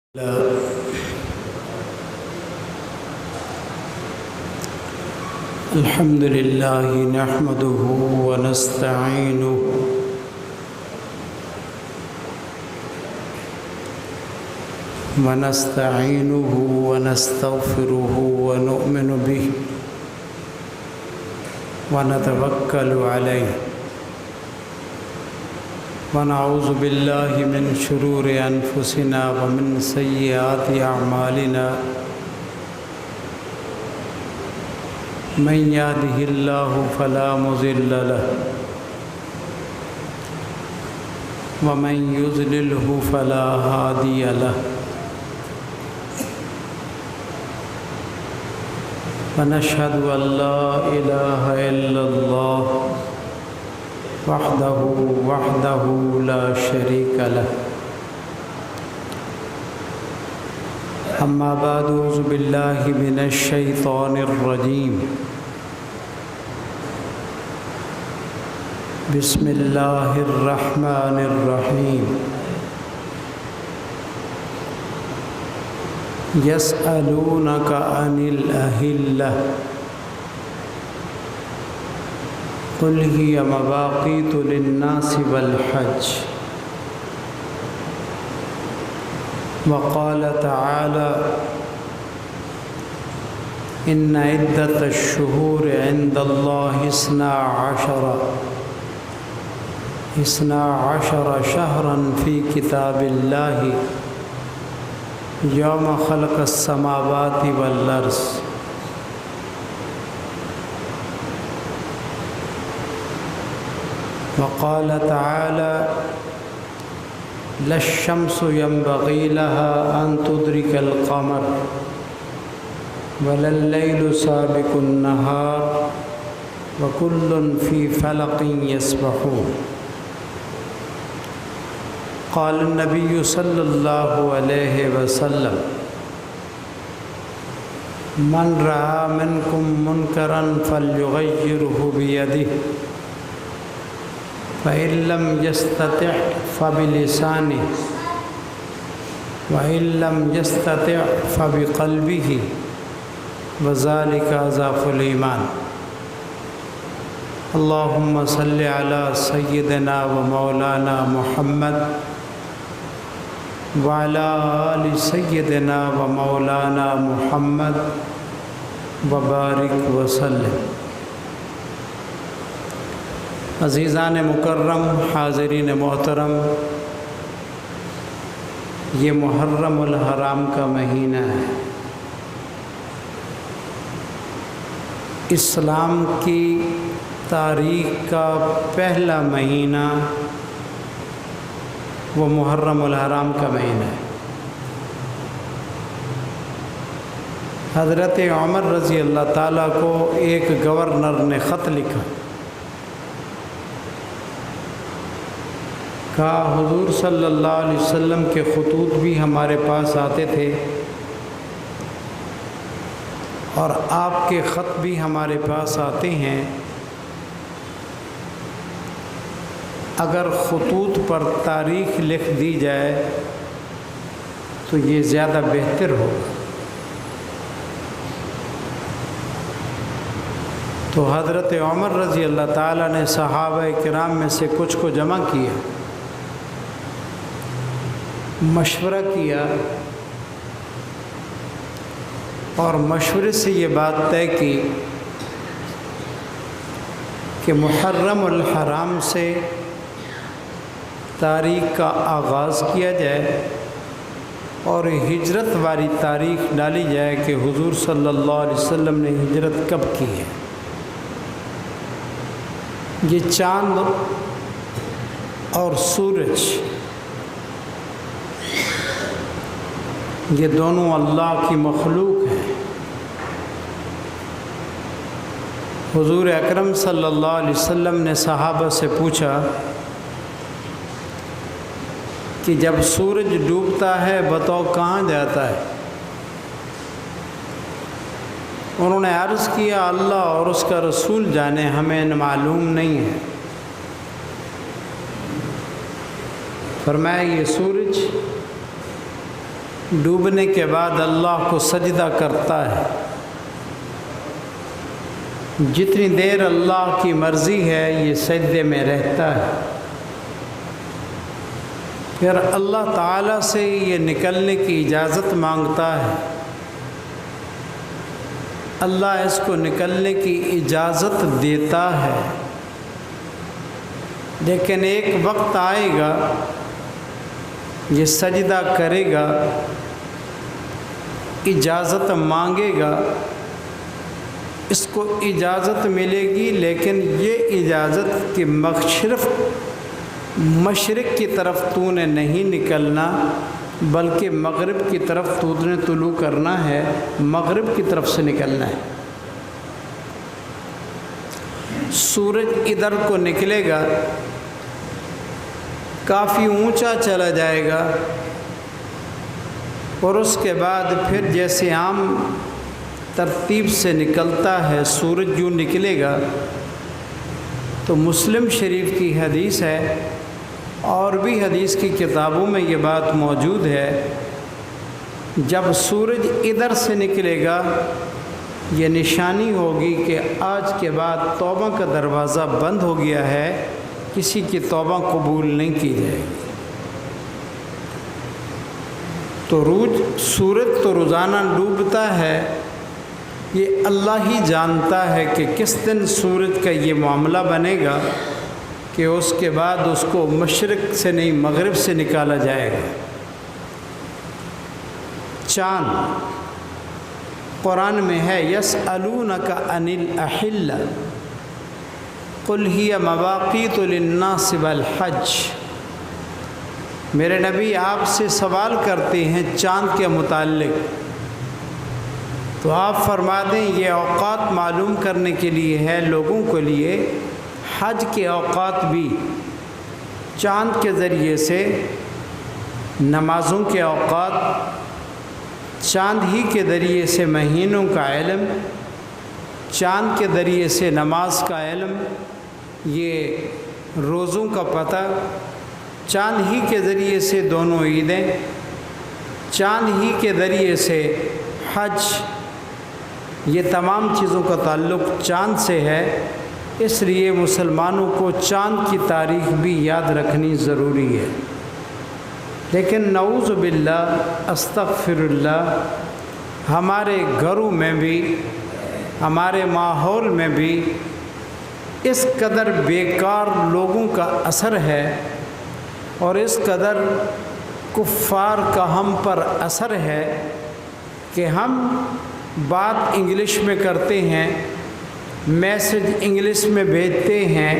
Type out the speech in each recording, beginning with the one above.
الحمد لله نحمده ونستعينه ونستغفره ونؤمن به ونتوكل عليه ونعوذ بالله من شرور أنفسنا ومن سيئات أعمالنا من يهده الله فلا مضل له ومن يضلله فلا هادي له ونشهد أن لا إله إلا الله وحده لا شريك له أما بعد أعوذ بالله من الشيطان الرجيم بسم الله الرحمن الرحيم يسألونك عن الأهلة قل هي مواقيت للناس والحج وقال تعالى إن عدة الشهور عند الله 12 شهرا في كتاب الله يوم خلق السماوات والأرض وقال تعالى لا الشمس ينبغي لها أن تدرك القمر ولا الليل سابق النهار وكل في فلق يسبحون قال النبي صلى الله عليه وسلم من رأى منكم منكرا فليغيره بيده فإن لم يستطع فبلسانه وإن لم يستطع فبقلبه وذلك أضعف الإيمان اللهم صل على سيدنا ومولانا محمد وعلى آل سيدنا ومولانا محمد وبارك وسلم عزیزان مکرم، حاضرین محترم، یہ محرم الحرام کا مہینہ ہے۔ اسلام کی تاریخ کا پہلا مہینہ وہ محرم الحرام کا مہینہ ہے۔ حضرت عمر رضی اللہ تعالیٰ کو ایک گورنر نے خط لکھا، کہا حضور صلی اللہ علیہ وسلم کے خطوط بھی ہمارے پاس آتے تھے اور آپ کے خط بھی ہمارے پاس آتے ہیں، اگر خطوط پر تاریخ لکھ دی جائے تو یہ زیادہ بہتر ہوگا۔ تو حضرت عمر رضی اللہ تعالیٰ نے صحابہ کرام میں سے کچھ کو جمع کیا، مشورہ کیا اور مشورے سے یہ بات طے کی کہ محرم الحرام سے تاریخ کا آغاز کیا جائے اور ہجرت والی تاریخ ڈالی جائے کہ حضور صلی اللہ علیہ وسلم نے ہجرت کب کی ہے۔ یہ چاند اور سورج یہ دونوں اللہ کی مخلوق ہیں۔ حضور اکرم صلی اللہ علیہ وسلم نے صحابہ سے پوچھا کہ جب سورج ڈوبتا ہے بتاؤ کہاں جاتا ہے؟ انہوں نے عرض کیا اللہ اور اس کا رسول جانے، ہمیں معلوم نہیں ہے۔ فرمایا یہ سورج ڈوبنے کے بعد اللہ کو سجدہ کرتا ہے، جتنی دیر اللہ کی مرضی ہے یہ سجدے میں رہتا ہے، پھر اللہ تعالیٰ سے یہ نکلنے کی اجازت مانگتا ہے، اللہ اس کو نکلنے کی اجازت دیتا ہے، لیکن ایک وقت آئے گا یہ سجدہ کرے گا، اجازت مانگے گا، اس کو اجازت ملے گی، لیکن یہ اجازت کہ مشرق کی طرف تو نے نہیں نکلنا بلکہ مغرب کی طرف تو نے طلوع کرنا ہے، مغرب کی طرف سے نکلنا ہے۔ سورج ادھر کو نکلے گا، کافی اونچا چلا جائے گا، اور اس کے بعد پھر جیسے عام ترتیب سے نکلتا ہے سورج یوں نکلے گا، تو مسلم شریف کی حدیث ہے اور بھی حدیث کی کتابوں میں یہ بات موجود ہے، جب سورج ادھر سے نکلے گا یہ نشانی ہوگی کہ آج کے بعد توبہ کا دروازہ بند ہو گیا ہے، کسی کی توبہ قبول نہیں کی جائے گی۔ تو سورج تو روزانہ ڈوبتا ہے، یہ اللہ ہی جانتا ہے کہ کس دن سورج کا یہ معاملہ بنے گا کہ اس کے بعد اس کو مشرق سے نہیں مغرب سے نکالا جائے گا۔ چاند قرآن میں ہے یسألونک عن الأحلة قل هي مواقیت للناس والحج، میرے نبی آپ سے سوال کرتے ہیں چاند کے متعلق، تو آپ فرما دیں یہ اوقات معلوم کرنے کے لیے ہے لوگوں کے لیے، حج کے اوقات بھی چاند کے ذریعے سے، نمازوں کے اوقات چاند ہی کے ذریعے سے، مہینوں کا علم چاند کے ذریعے سے، نماز کا علم، یہ روزوں کا پتہ چاند ہی کے ذریعے سے، دونوں عیدیں چاند ہی کے ذریعے سے، حج، یہ تمام چیزوں کا تعلق چاند سے ہے، اس لیے مسلمانوں کو چاند کی تاریخ بھی یاد رکھنی ضروری ہے۔ لیکن نعوذ باللہ، استغفر اللہ، ہمارے گھروں میں بھی، ہمارے ماحول میں بھی اس قدر بیکار لوگوں کا اثر ہے اور اس قدر کفار کا ہم پر اثر ہے کہ ہم بات انگلش میں کرتے ہیں، میسج انگلش میں بھیجتے ہیں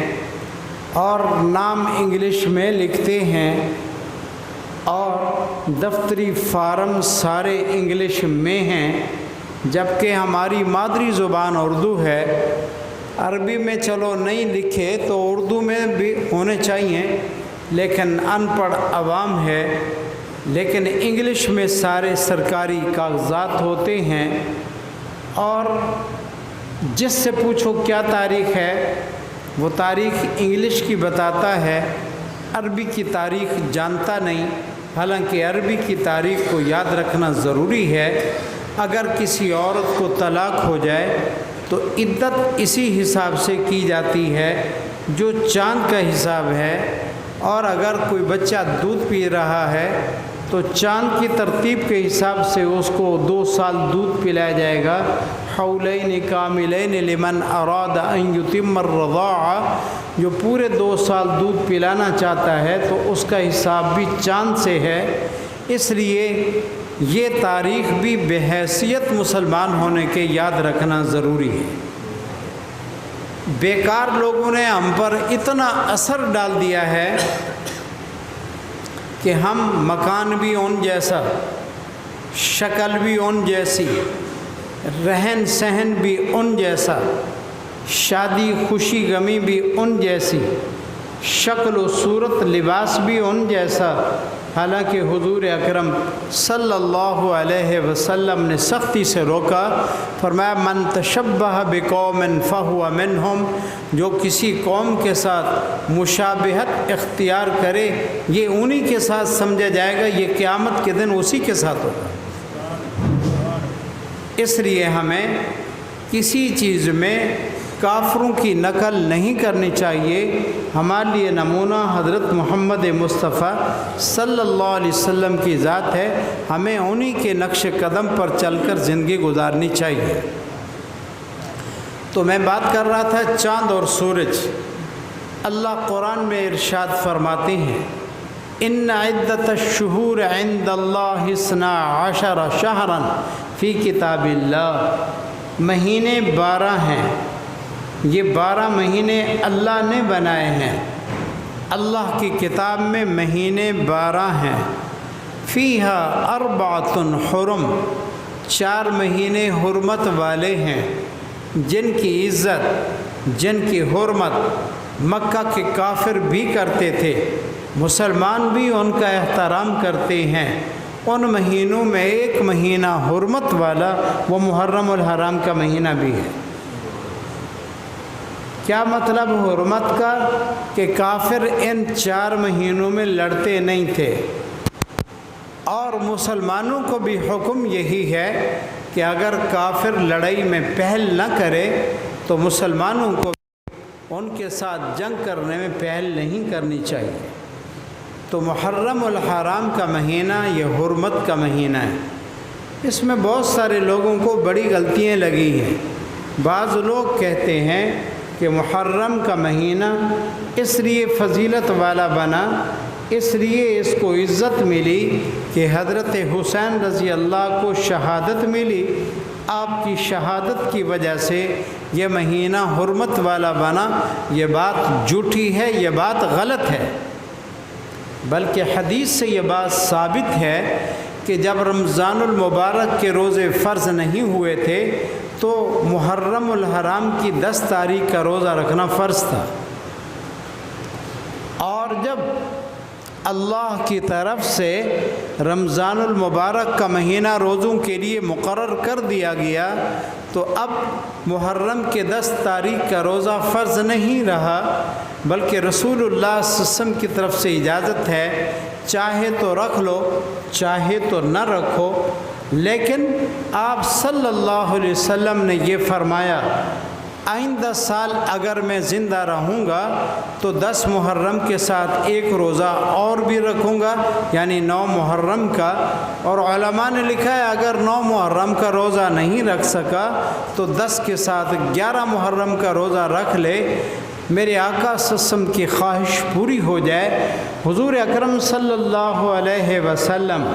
اور نام انگلش میں لکھتے ہیں اور دفتری فارم سارے انگلش میں ہیں، جبکہ ہماری مادری زبان اردو ہے۔ عربی میں چلو نہیں لکھے تو اردو میں بھی ہونے چاہیے، لیکن ان پڑھ عوام ہے، لیکن انگلش میں سارے سرکاری کاغذات ہوتے ہیں، اور جس سے پوچھو کیا تاریخ ہے وہ تاریخ انگلش کی بتاتا ہے، عربی کی تاریخ جانتا نہیں، حالانکہ عربی کی تاریخ کو یاد رکھنا ضروری ہے۔ اگر کسی عورت کو طلاق ہو جائے تو عدت اسی حساب سے کی جاتی ہے جو چاند کا حساب ہے، اور اگر کوئی بچہ دودھ پی رہا ہے تو چاند کی ترتیب کے حساب سے اس کو 2 سال دودھ پلایا جائے گا، حولین کاملین لمن اراد ان یتم الرضاعہ، جو پورے 2 سال دودھ پلانا چاہتا ہے تو اس کا حساب بھی چاند سے ہے۔ اس لیے یہ تاریخ بھی بحیثیت مسلمان ہونے کے یاد رکھنا ضروری ہے۔ بیکار لوگوں نے ہم پر اتنا اثر ڈال دیا ہے کہ ہم مکان بھی ان جیسا، شکل بھی ان جیسی، رہن سہن بھی ان جیسا، شادی خوشی غمی بھی ان جیسی، شکل و صورت لباس بھی ان جیسا، حالانکہ حضور اکرم صلی اللہ علیہ وسلم نے سختی سے روکا، فرمایا من تشبہ بقوم فہو منہم، جو کسی قوم کے ساتھ مشابہت اختیار کرے یہ انہی کے ساتھ سمجھا جائے گا، یہ قیامت کے دن اسی کے ساتھ ہوگا۔ اس لیے ہمیں کسی چیز میں کافروں کی نقل نہیں کرنی چاہیے۔ ہمارے لیے نمونہ حضرت محمد مصطفیٰ صلی اللہ علیہ وسلم کی ذات ہے، ہمیں انہی کے نقش قدم پر چل کر زندگی گزارنی چاہیے۔ تو میں بات کر رہا تھا چاند اور سورج۔ اللہ قرآن میں ارشاد فرماتے ہیں ان عدت الشہور عند اللہ 12 شہرا فی کتاب اللہ، مہینے 12 ہیں، یہ 12 مہینے اللہ نے بنائے ہیں، اللہ کی کتاب میں مہینے 12 ہیں۔ فیہا 4 حرم، 4 مہینے حرمت والے ہیں، جن کی عزت، جن کی حرمت مکہ کے کافر بھی کرتے تھے، مسلمان بھی ان کا احترام کرتے ہیں۔ ان مہینوں میں ایک مہینہ حرمت والا وہ محرم الحرام کا مہینہ بھی ہے۔ کیا مطلب حرمت کا؟ کہ کافر ان 4 مہینوں میں لڑتے نہیں تھے، اور مسلمانوں کو بھی حکم یہی ہے کہ اگر کافر لڑائی میں پہل نہ کرے تو مسلمانوں کو ان کے ساتھ جنگ کرنے میں پہل نہیں کرنی چاہیے۔ تو محرم الحرام کا مہینہ یہ حرمت کا مہینہ ہے۔ اس میں بہت سارے لوگوں کو بڑی غلطیاں لگی ہیں۔ بعض لوگ کہتے ہیں کہ محرم کا مہینہ اس لیے فضیلت والا بنا، اس لیے اس کو عزت ملی کہ حضرت حسین رضی اللہ کو شہادت ملی، آپ کی شہادت کی وجہ سے یہ مہینہ حرمت والا بنا۔ یہ بات جھوٹی ہے، یہ بات غلط ہے۔ بلکہ حدیث سے یہ بات ثابت ہے کہ جب رمضان المبارک کے روزے فرض نہیں ہوئے تھے تو محرم الحرام کی 10 تاریخ کا روزہ رکھنا فرض تھا، اور جب اللہ کی طرف سے رمضان المبارک کا مہینہ روزوں کے لیے مقرر کر دیا گیا تو اب محرم کے 10 تاریخ کا روزہ فرض نہیں رہا، بلکہ رسول اللہ صلی اللہ علیہ وسلم کی طرف سے اجازت ہے، چاہے تو رکھ لو چاہے تو نہ رکھو۔ لیکن آپ صلی اللہ علیہ وسلم نے یہ فرمایا آئندہ سال اگر میں زندہ رہوں گا تو 10 محرم کے ساتھ ایک روزہ اور بھی رکھوں گا، یعنی 9 محرم کا۔ اور علماء نے لکھا ہے اگر 9 محرم کا روزہ نہیں رکھ سکا تو 10 کے ساتھ 11 محرم کا روزہ رکھ لے، میرے آقا صلی اللہ علیہ وسلم کی خواہش پوری ہو جائے۔ حضور اکرم صلی اللہ علیہ وسلم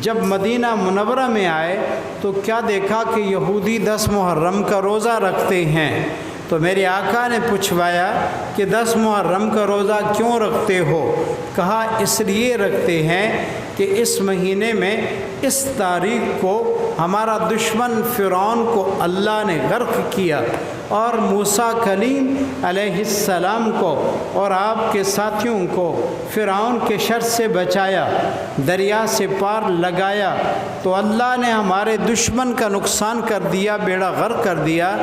جب مدینہ منورہ میں آئے تو کیا دیکھا کہ یہودی 10 محرم کا روزہ رکھتے ہیں، تو میرے آقا نے پوچھوایا کہ 10 محرم کا روزہ کیوں رکھتے ہو؟ کہا اس لیے رکھتے ہیں کہ اس مہینے میں اس تاریخ کو ہمارا دشمن فرعون کو اللہ نے غرق کیا، اور موسیٰ کلیم علیہ السلام کو اور آپ کے ساتھیوں کو فرعون کے شر سے بچایا، دریا سے پار لگایا، تو اللہ نے ہمارے دشمن کا نقصان کر دیا، بیڑا غرق کر دیا۔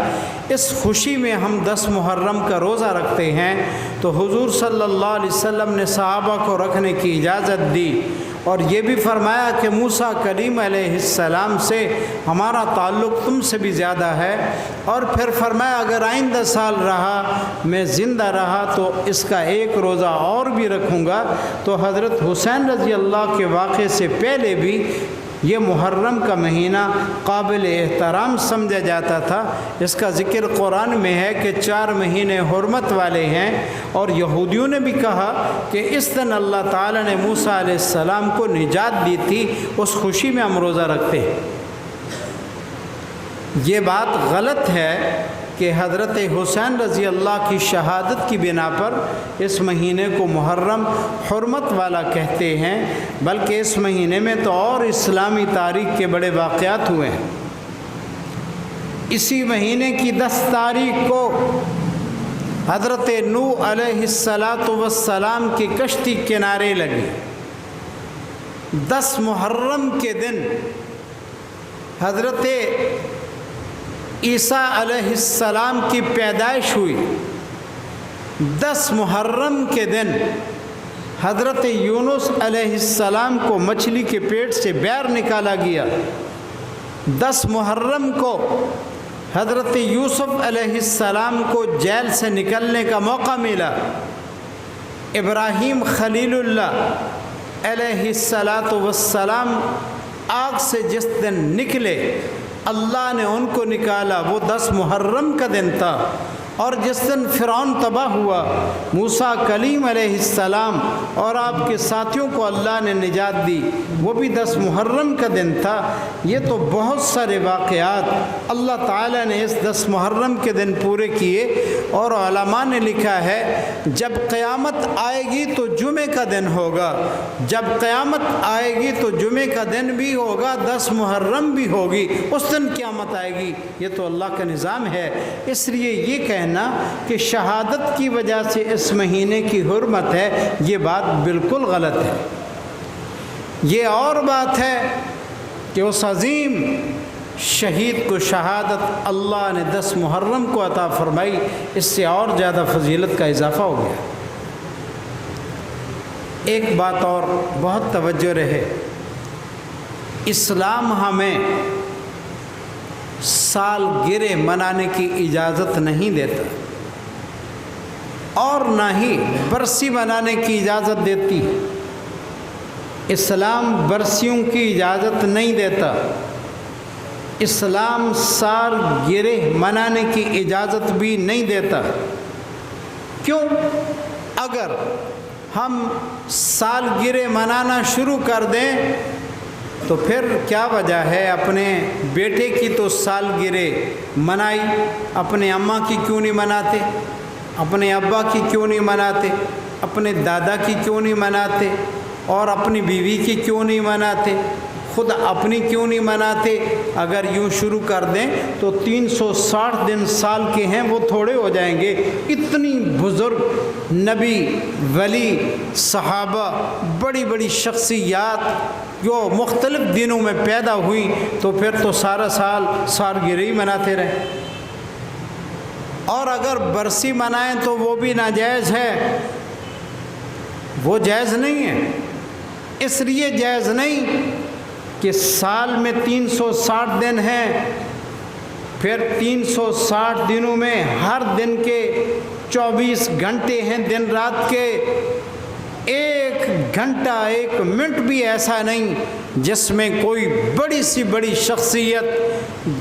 اس خوشی میں ہم 10 محرم کا روزہ رکھتے ہیں۔ تو حضور صلی اللہ علیہ وسلم نے صحابہ کو رکھنے کی اجازت دی، اور یہ بھی فرمایا کہ موسیٰ کلیم علیہ السلام سے ہمارا تعلق تم سے بھی زیادہ ہے، اور پھر فرمایا اگر آئندہ سال رہا میں زندہ رہا تو اس کا ایک روزہ اور بھی رکھوں گا۔ تو حضرت حسین رضی اللہ کے واقعے سے پہلے بھی یہ محرم کا مہینہ قابل احترام سمجھا جاتا تھا۔ اس کا ذکر قرآن میں ہے کہ 4 مہینے حرمت والے ہیں، اور یہودیوں نے بھی کہا کہ اس دن اللہ تعالیٰ نے موسیٰ علیہ السلام کو نجات دی تھی، اس خوشی میں ہم روزہ رکھتے ہیں۔ یہ بات غلط ہے کہ حضرت حسین رضی اللہ کی شہادت کی بنا پر اس مہینے کو محرم حرمت والا کہتے ہیں، بلکہ اس مہینے میں تو اور اسلامی تاریخ کے بڑے واقعات ہوئے ہیں۔ اسی مہینے کی 10 تاریخ کو حضرت نوح علیہ السلام کی کشتی کنارے لگی، 10 محرم کے دن حضرت عیسیٰ علیہ السلام کی پیدائش ہوئی۔ 10 محرم کے دن حضرت یونس علیہ السلام کو مچھلی کے پیٹ سے باہر نکالا گیا۔ 10 محرم کو حضرت یوسف علیہ السلام کو جیل سے نکلنے کا موقع ملا۔ ابراہیم خلیل اللہ علیہ السلام آگ سے جس دن نکلے اللہ نے ان کو نکالا، وہ 10 محرم کا دن تھا۔ اور جس دن فرعون تباہ ہوا، موسیٰ کلیم علیہ السلام اور آپ کے ساتھیوں کو اللہ نے نجات دی، وہ بھی 10 محرم کا دن تھا۔ یہ تو بہت سارے واقعات اللہ تعالیٰ نے اس 10 محرم کے دن پورے کیے۔ اور علماء نے لکھا ہے جب قیامت آئے گی تو جمعے کا دن ہوگا، جب قیامت آئے گی تو جمعے کا دن بھی ہوگا، 10 محرم بھی ہوگی، اس دن قیامت آئے گی۔ یہ تو اللہ کا نظام ہے۔ اس لیے یہ کہنا کہ شہادت کی وجہ سے اس مہینے کی حرمت ہے، یہ بات بالکل غلط ہے۔ یہ اور بات ہے کہ اس عظیم شہید کو شہادت اللہ نے 10 محرم کو عطا فرمائی، اس سے اور زیادہ فضیلت کا اضافہ ہو گیا۔ ایک بات اور بہت توجہ رہے، اسلام ہمیں سال گرہ منانے کی اجازت نہیں دیتا اور نہ ہی برسی منانے کی اجازت دیتی۔ اسلام برسیوں کی اجازت نہیں دیتا، اسلام سال گرہ منانے کی اجازت بھی نہیں دیتا۔ کیوں؟ اگر ہم سال گرہ منانا شروع کر دیں تو پھر کیا وجہ ہے؟ اپنے بیٹے کی تو سالگرہ منائی، اپنے اماں کی کیوں نہیں مناتے؟ اپنے ابا کی کیوں نہیں مناتے؟ اپنے دادا کی کیوں نہیں مناتے؟ اور اپنی بیوی کی کیوں نہیں مناتے؟ خود اپنی کیوں نہیں مناتے؟ اگر یوں شروع کر دیں تو 360 دن سال کے ہیں وہ تھوڑے ہو جائیں گے۔ اتنی بزرگ نبی، ولی، صحابہ، بڑی بڑی شخصیات جو مختلف دنوں میں پیدا ہوئی، تو پھر تو سارا سال سالگرہ ہی مناتے رہے۔ اور اگر برسی منائیں تو وہ بھی ناجائز ہے، وہ جائز نہیں ہے۔ اس لیے جائز نہیں کہ سال میں 360 دن ہیں، پھر 360 دنوں میں ہر دن کے 24 گھنٹے ہیں، دن رات کے 1 گھنٹہ 1 منٹ بھی ایسا نہیں جس میں کوئی بڑی سی بڑی شخصیت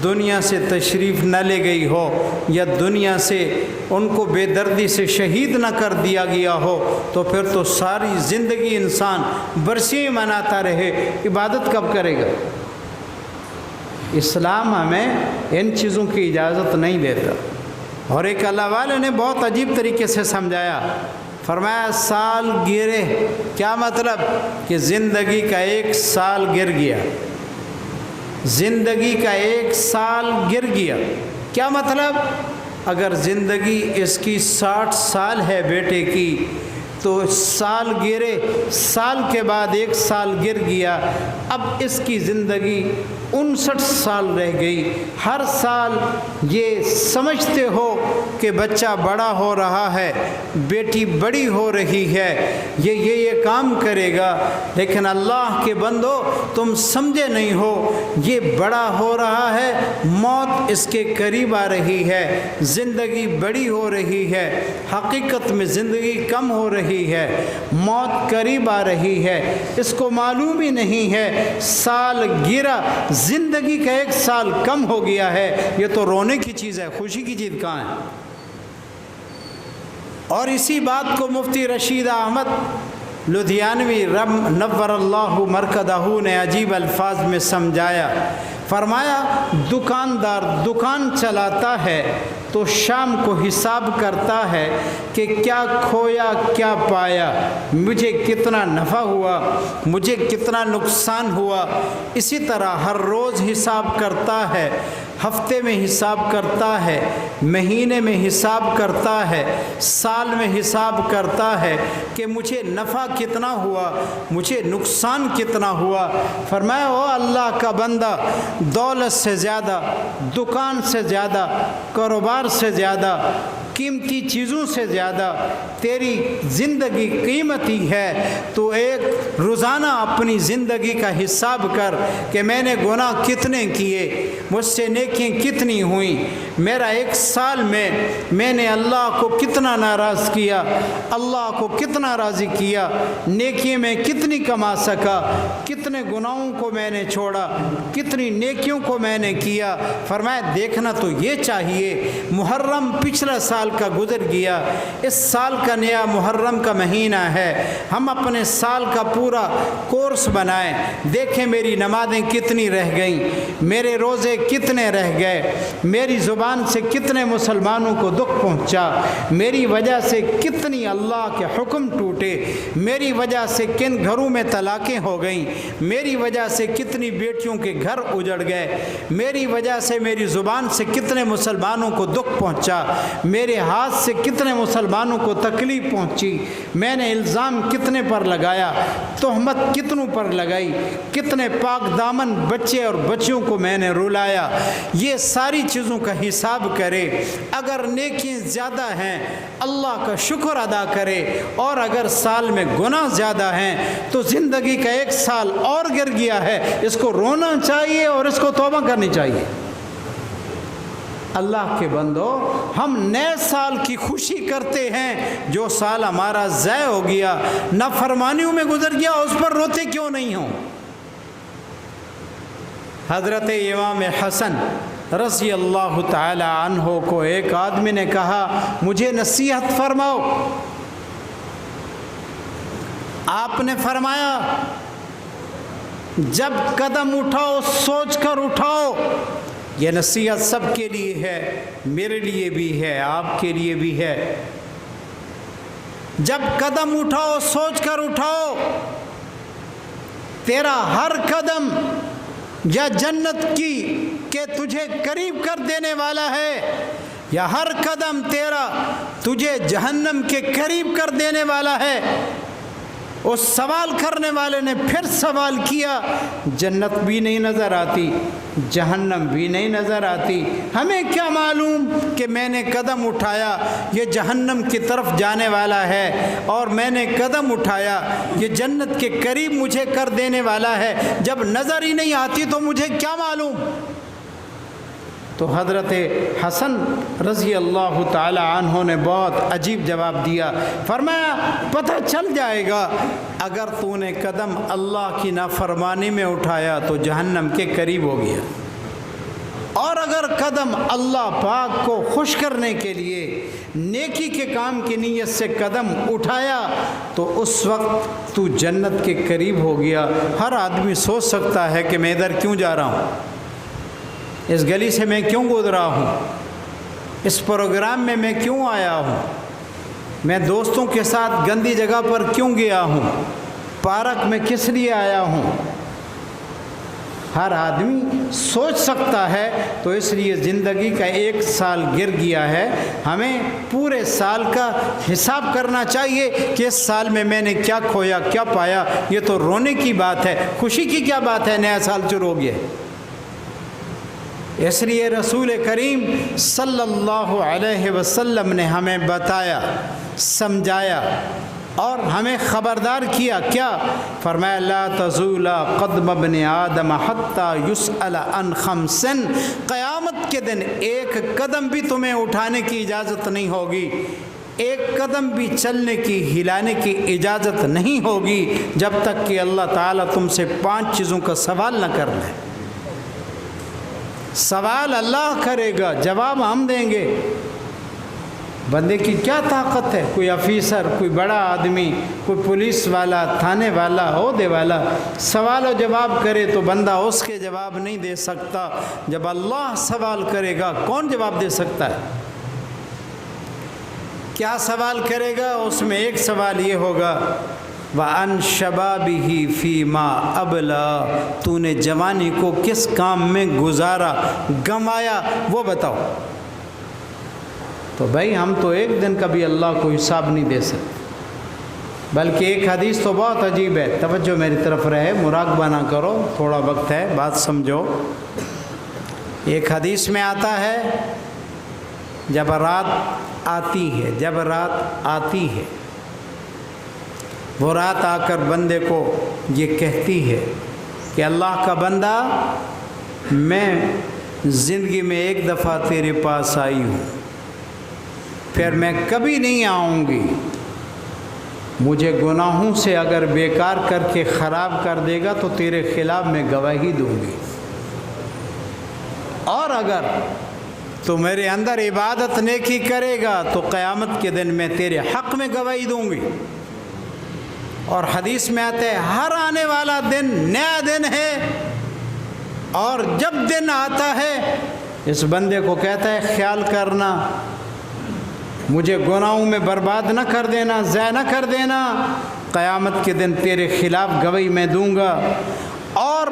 دنیا سے تشریف نہ لے گئی ہو یا دنیا سے ان کو بے دردی سے شہید نہ کر دیا گیا ہو، تو پھر تو ساری زندگی انسان برسی مناتا رہے، عبادت کب کرے گا؟ اسلام ہمیں ان چیزوں کی اجازت نہیں دیتا۔ اور ایک اللہ والے نے بہت عجیب طریقے سے سمجھایا، فرمایا سال گرہ، کیا مطلب؟ کہ زندگی کا 1 سال گر گیا، زندگی کا 1 سال گر گیا۔ کیا مطلب؟ اگر زندگی اس کی 60 سال ہے بیٹے کی، تو سال گرے، سال کے بعد 1 سال گر گیا، اب اس کی زندگی 59 سال رہ گئی۔ ہر سال یہ سمجھتے ہو کہ بچہ بڑا ہو رہا ہے، بیٹی بڑی ہو رہی ہے، یہ کام کرے گا، لیکن اللہ کے بندو تم سمجھے نہیں ہو، یہ بڑا ہو رہا ہے، موت اس کے قریب آ رہی ہے، زندگی بڑی ہو رہی ہے، حقیقت میں زندگی کم ہو رہی ہے، موت قریب آ رہی ہے، اس کو معلوم ہی نہیں ہے سال گرا، زندگی کا 1 سال کم ہو گیا ہے۔ یہ تو رونے کی چیز ہے، خوشی کی چیز کہاں ہے؟ اور اسی بات کو مفتی رشید احمد لدھیانوی نور اللہ مرکزہ نے عجیب الفاظ میں سمجھایا، فرمایا دکاندار دکان چلاتا ہے تو شام کو حساب کرتا ہے کہ کیا کھویا کیا پایا، مجھے کتنا نفع ہوا، مجھے کتنا نقصان ہوا۔ اسی طرح ہر روز حساب کرتا ہے، ہفتے میں حساب کرتا ہے، مہینے میں حساب کرتا ہے، سال میں حساب کرتا ہے کہ مجھے نفع کتنا ہوا، مجھے نقصان کتنا ہوا۔ فرمایا او اللہ کا بندہ، دولت سے زیادہ، دکان سے زیادہ، کاروبار سے زیادہ، قیمتی چیزوں سے زیادہ تیری زندگی قیمتی ہے، تو ایک روزانہ اپنی زندگی کا حساب کر کہ میں نے گناہ کتنے کیے، مجھ سے نیکیاں کتنی ہوئیں، میرا ایک سال میں نے اللہ کو کتنا ناراض کیا، اللہ کو کتنا راضی کیا، نیکی میں کتنی کما سکا، کتنے گناہوں کو میں نے چھوڑا، کتنی نیکیوں کو میں نے کیا۔ فرمایا دیکھنا تو یہ چاہیے، محرم پچھلا سال کا گزر گیا، اس سال کا نیا محرم کا مہینہ ہے، ہم اپنے سال کا پورا کورس بنائیں، دیکھیں میری نمازیں کتنی رہ گئیں، میرے روزے کتنے رہ گئے، میری زبان سے کتنے مسلمانوں کو دکھ پہنچا، میری وجہ سے کتنی اللہ کے حکم ٹوٹے، میری وجہ سے کن گھروں میں طلاقیں ہو گئیں، میری وجہ سے کتنی بیٹیوں کے گھر اجڑ گئے، میری وجہ سے میری زبان سے کتنے مسلمانوں کو دکھ پہنچا، میرے ہاتھ سے کتنے مسلمانوں کو تکلیف پہنچی، میں نے الزام کتنے پر لگایا، تہمت کتنوں پر لگائی، کتنے پاک دامن بچے اور بچیوں کو میں نے رلایا۔ یہ ساری چیزوں کا حساب کرے، اگر نیکیاں زیادہ ہیں اللہ کا شکر ادا کرے، اور اگر سال میں گناہ زیادہ ہیں تو زندگی کا ایک سال اور گر گیا ہے، اس کو رونا چاہیے اور اس کو توبہ کرنی چاہیے۔ اللہ کے بندو، ہم نئے سال کی خوشی کرتے ہیں، جو سال ہمارا ضائع ہو گیا، نافرمانیوں میں گزر گیا، اس پر روتے کیوں نہیں ہوں؟ حضرت امام حسن رضی اللہ تعالی عنہ کو ایک آدمی نے کہا مجھے نصیحت فرماؤ۔ آپ نے فرمایا جب قدم اٹھاؤ سوچ کر اٹھاؤ۔ یہ نصیحت سب کے لیے ہے، میرے لیے بھی ہے، آپ کے لیے بھی ہے۔ جب قدم اٹھاؤ سوچ کر اٹھاؤ، تیرا ہر قدم یا جنت کی کہ تجھے قریب کر دینے والا ہے، یا ہر قدم تیرا تجھے جہنم کے قریب کر دینے والا ہے۔ اس سوال کرنے والے نے پھر سوال کیا، جنت بھی نہیں نظر آتی، جہنم بھی نہیں نظر آتی، ہمیں کیا معلوم کہ میں نے قدم اٹھایا یہ جہنم کی طرف جانے والا ہے، اور میں نے قدم اٹھایا یہ جنت کے قریب مجھے کر دینے والا ہے، جب نظر ہی نہیں آتی تو مجھے کیا معلوم؟ تو حضرت حسن رضی اللہ تعالی عنہ نے بہت عجیب جواب دیا، فرمایا پتہ چل جائے گا اگر تو نے قدم اللہ کی نافرمانی میں اٹھایا تو جہنم کے قریب ہو گیا، اور اگر قدم اللہ پاک کو خوش کرنے کے لیے نیکی کے کام کی نیت سے قدم اٹھایا تو اس وقت تو جنت کے قریب ہو گیا۔ ہر آدمی سوچ سکتا ہے کہ میں ادھر کیوں جا رہا ہوں، اس گلی سے میں کیوں گزرا ہوں، اس پروگرام میں کیوں آیا ہوں، میں دوستوں کے ساتھ گندی جگہ پر کیوں گیا ہوں، پارک میں کس لیے آیا ہوں۔ ہر آدمی سوچ سکتا ہے، تو اس لیے زندگی کا ایک سال گر گیا ہے، ہمیں پورے سال کا حساب کرنا چاہیے کہ اس سال میں نے کیا کھویا کیا پایا۔ یہ تو رونے کی بات ہے، خوشی کی کیا بات ہے، نیا سال شروع ہو گیا۔ اس لیے رسول کریم صلی اللہ علیہ وسلم نے ہمیں بتایا، سمجھایا اور ہمیں خبردار کیا، کیا فرمایا لا تزول قدم ابن آدم حتی یسأل عن خمس، قیامت کے دن ایک قدم بھی تمہیں اٹھانے کی اجازت نہیں ہوگی، ایک قدم بھی چلنے کی ہلانے کی اجازت نہیں ہوگی جب تک کہ اللہ تعالیٰ تم سے 5 چیزوں کا سوال نہ کر لے۔ سوال اللہ کرے گا، جواب ہم دیں گے۔ بندے کی کیا طاقت ہے؟ کوئی افیسر، کوئی بڑا آدمی، کوئی پولیس والا، تھانے والا، عہدے والا سوال و جواب کرے تو بندہ اس کے جواب نہیں دے سکتا۔ جب اللہ سوال کرے گا کون جواب دے سکتا ہے؟ کیا سوال کرے گا؟ اس میں ایک سوال یہ ہوگا وَأَنْ شَبَابِهِ فِي مَا أَبْلَى، تو نے جوانی کو کس کام میں گزارا، گنوایا، وہ بتاؤ۔ تو بھائی ہم تو ایک دن کبھی اللہ کو حساب نہیں دے سکتے، بلکہ ایک حدیث تو بہت عجیب ہے، توجہ میری طرف رہے، مراقبہ نہ کرو، تھوڑا وقت ہے، بات سمجھو۔ ایک حدیث میں آتا ہے جب رات آتی ہے وہ رات آ کر بندے کو یہ کہتی ہے کہ اللہ کا بندہ، میں زندگی میں ایک دفعہ تیرے پاس آئی ہوں، پھر میں کبھی نہیں آؤں گی، مجھے گناہوں سے اگر بیکار کر کے خراب کر دے گا تو تیرے خلاف میں گواہی دوں گی، اور اگر تو میرے اندر عبادت نیکی کرے گا تو قیامت کے دن میں تیرے حق میں گواہی دوں گی۔ اور حدیث میں آتا ہے ہر آنے والا دن نیا دن ہے، اور جب دن آتا ہے اس بندے کو کہتا ہے خیال کرنا، مجھے گناہوں میں برباد نہ کر دینا، ضائع نہ کر دینا، قیامت کے دن تیرے خلاف گواہی میں دوں گا۔ اور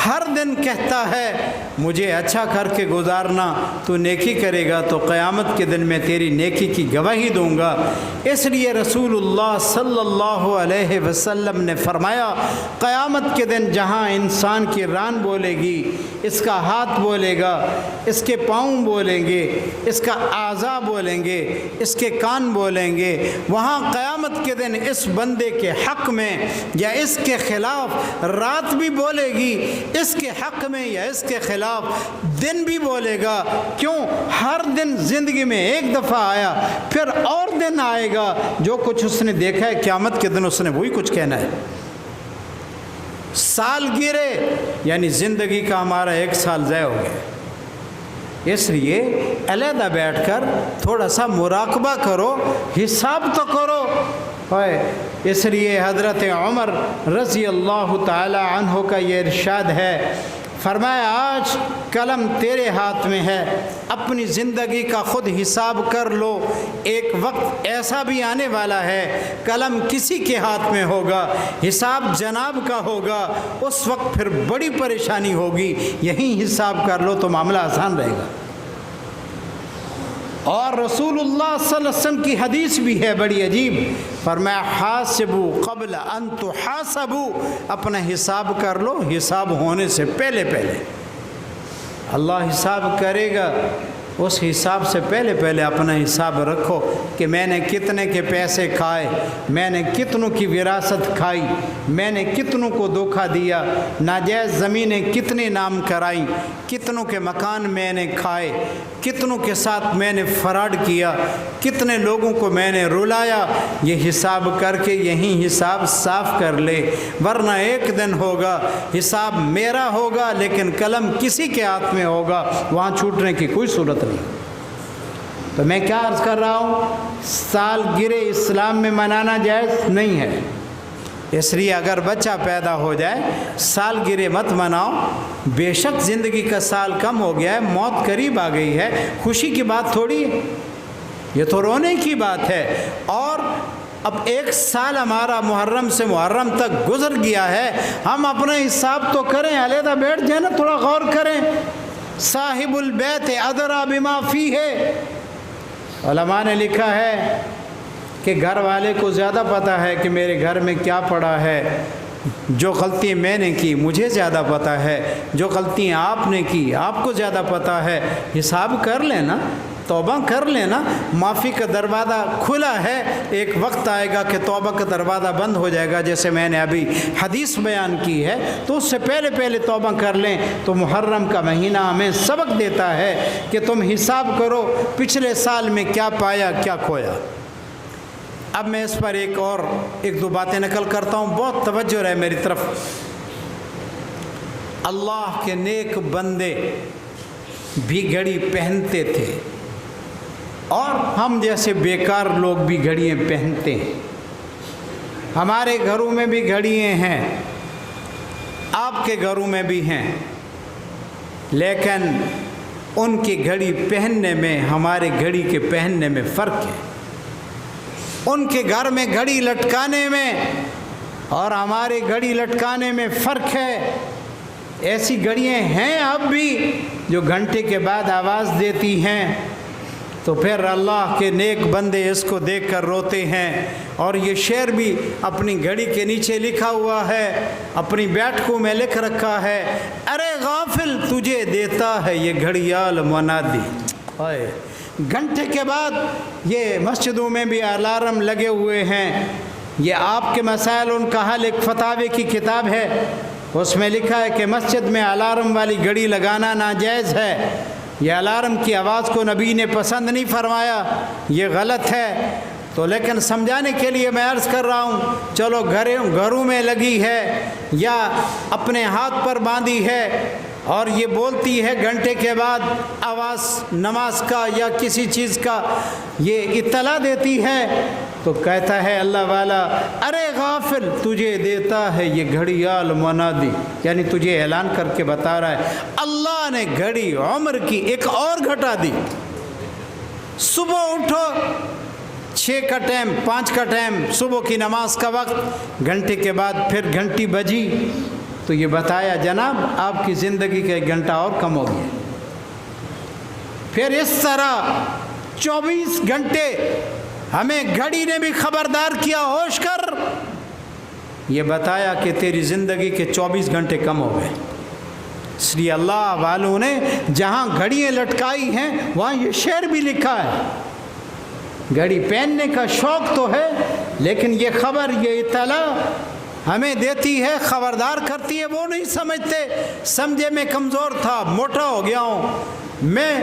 ہر دن کہتا ہے مجھے اچھا کر کے گزارنا، تو نیکی کرے گا تو قیامت کے دن میں تیری نیکی کی گواہی دوں گا۔ اس لیے رسول اللہ صلی اللہ علیہ وسلم نے فرمایا قیامت کے دن جہاں انسان کی ران بولے گی، اس کا ہاتھ بولے گا، اس کے پاؤں بولیں گے، اس کا اعضاء بولیں گے، اس کے کان بولیں گے، وہاں قیامت کے دن اس بندے کے حق میں یا اس کے خلاف رات بھی بولے گی، اس کے حق میں یا اس کے خلاف دن بھی بولے گا۔ کیوں؟ ہر دن زندگی میں ایک دفعہ آیا، پھر اور دن آئے گا، جو کچھ اس نے دیکھا ہے قیامت کے دن اس نے وہی کچھ کہنا ہے۔ سال گرے یعنی زندگی کا ہمارا ایک سال ضائع ہو گیا۔ اس لیے علیحدہ بیٹھ کر تھوڑا سا مراقبہ کرو، حساب تو کرو۔ اس لیے حضرت عمر رضی اللہ تعالی عنہ کا یہ ارشاد ہے، فرمایا آج قلم تیرے ہاتھ میں ہے، اپنی زندگی کا خود حساب کر لو، ایک وقت ایسا بھی آنے والا ہے قلم کسی کے ہاتھ میں ہوگا، حساب جناب کا ہوگا، اس وقت پھر بڑی پریشانی ہوگی، یہیں حساب کر لو تو معاملہ آسان رہے گا۔ اور رسول اللہ صلی اللہ علیہ وسلم کی حدیث بھی ہے بڑی عجیب، فرمایا حاسبوا قبل ان تحاسبوا، اپنا حساب کر لو حساب ہونے سے پہلے پہلے۔ اللہ حساب کرے گا، اس حساب سے پہلے اپنا حساب رکھو کہ میں نے کتنے کے پیسے کھائے، میں نے کتنوں کی وراثت کھائی، میں نے کتنوں کو دھوکہ دیا، ناجائز زمینیں کتنے نام کرائیں، کتنوں کے مکان میں نے کھائے، کتنوں کے ساتھ میں نے فراڈ کیا، کتنے لوگوں کو میں نے رلایا۔ یہ حساب کر کے یہیں حساب صاف کر لے، ورنہ ایک دن ہوگا حساب میرا ہوگا لیکن قلم کسی کے ہاتھ میں ہوگا، وہاں چھوٹنے کی کوئی صورت نہیں۔ تو میں کیا عرض کر رہا ہوں، سال گرے اسلام میں منانا جائز نہیں ہے، اس لیے اگر بچہ پیدا ہو جائے سال گرے مت مناؤ۔ بے شک زندگی کا سال کم ہو گیا ہے، موت قریب آ گئی ہے، خوشی کی بات تھوڑی ہے، یہ تو رونے کی بات ہے۔ اور اب ایک سال ہمارا محرم سے محرم تک گزر گیا ہے، ہم اپنا حساب تو کریں، علیحدہ بیٹھ جائیں نا، تھوڑا غور کریں۔ صاحب البیت ادری بما فیہ، علماء نے لکھا ہے کہ گھر والے کو زیادہ پتہ ہے کہ میرے گھر میں کیا پڑا ہے، جو غلطی میں نے کی مجھے زیادہ پتہ ہے، جو غلطیاں آپ نے کی آپ کو زیادہ پتہ ہے۔ حساب کر لینا، توبہ کر لینا، معافی کا دروازہ کھلا ہے، ایک وقت آئے گا کہ توبہ کا دروازہ بند ہو جائے گا، جیسے میں نے ابھی حدیث بیان کی ہے، تو اس سے پہلے توبہ کر لیں۔ تو محرم کا مہینہ ہمیں سبق دیتا ہے کہ تم حساب کرو پچھلے سال میں کیا پایا کیا کھویا۔ اب میں اس پر ایک دو باتیں نقل کرتا ہوں، بہت توجہ رہے میری طرف۔ اللہ کے نیک بندے بھی گھڑی پہنتے تھے، اور ہم جیسے بیکار لوگ بھی گھڑیاں پہنتے ہیں، ہمارے گھروں میں بھی گھڑیاں ہیں، آپ کے گھروں میں بھی ہیں، لیکن ان کی گھڑی پہننے میں ہمارے گھڑی کے پہننے میں فرق ہے، ان کے گھر میں گھڑی لٹکانے میں اور ہمارے گھڑی لٹکانے میں فرق ہے۔ ایسی گھڑیاں ہیں اب بھی جو گھنٹے کے بعد آواز دیتی ہیں، تو پھر اللہ کے نیک بندے اس کو دیکھ کر روتے ہیں۔ اور یہ شعر بھی اپنی گھڑی کے نیچے لکھا ہوا ہے، اپنی بیٹھکوں میں لکھ رکھا ہے، ارے غافل تجھے دیتا ہے یہ گھڑیال منادی۔ گھنٹے کے بعد یہ مسجدوں میں بھی الارم لگے ہوئے ہیں۔ یہ آپ کے مسائل ان کا حل ایک فتاوی کی کتاب ہے، اس میں لکھا ہے کہ مسجد میں الارم والی گھڑی لگانا ناجائز ہے۔ یہ الارم کی آواز کو نبی نے پسند نہیں فرمایا، یہ غلط ہے۔ تو لیکن سمجھانے کے لیے میں عرض کر رہا ہوں، چلو گھروں میں لگی ہے یا اپنے ہاتھ پر باندھی ہے اور یہ بولتی ہے گھنٹے کے بعد آواز نماز کا یا کسی چیز کا یہ اطلاع دیتی ہے، تو کہتا ہے اللہ والا، ارے غافل تجھے دیتا ہے یہ گھڑیال منادی، یعنی تجھے اعلان کر کے بتا رہا ہے اللہ نے گھڑی عمر کی ایک اور گھٹا دی۔ صبح اٹھو 6 کا ٹائم، 5 کا ٹائم، صبح کی نماز کا وقت، گھنٹے کے بعد پھر گھنٹی بجی تو یہ بتایا جناب آپ کی زندگی کا 1 گھنٹہ اور کم ہو گیا۔ پھر اس طرح 24 گھنٹے ہمیں گھڑی نے بھی خبردار کیا، ہوش کر، یہ بتایا کہ تیری زندگی کے 24 گھنٹے کم ہو گئے۔ اس لیے اللہ والوں نے جہاں گھڑیاں لٹکائی ہیں وہاں یہ شعر بھی لکھا ہے۔ گھڑی پہننے کا شوق تو ہے، لیکن یہ خبر، یہ اطلاع ہمیں دیتی ہے، خبردار کرتی ہے، وہ نہیں سمجھتے۔ سمجھے میں کمزور تھا، موٹا ہو گیا ہوں، میں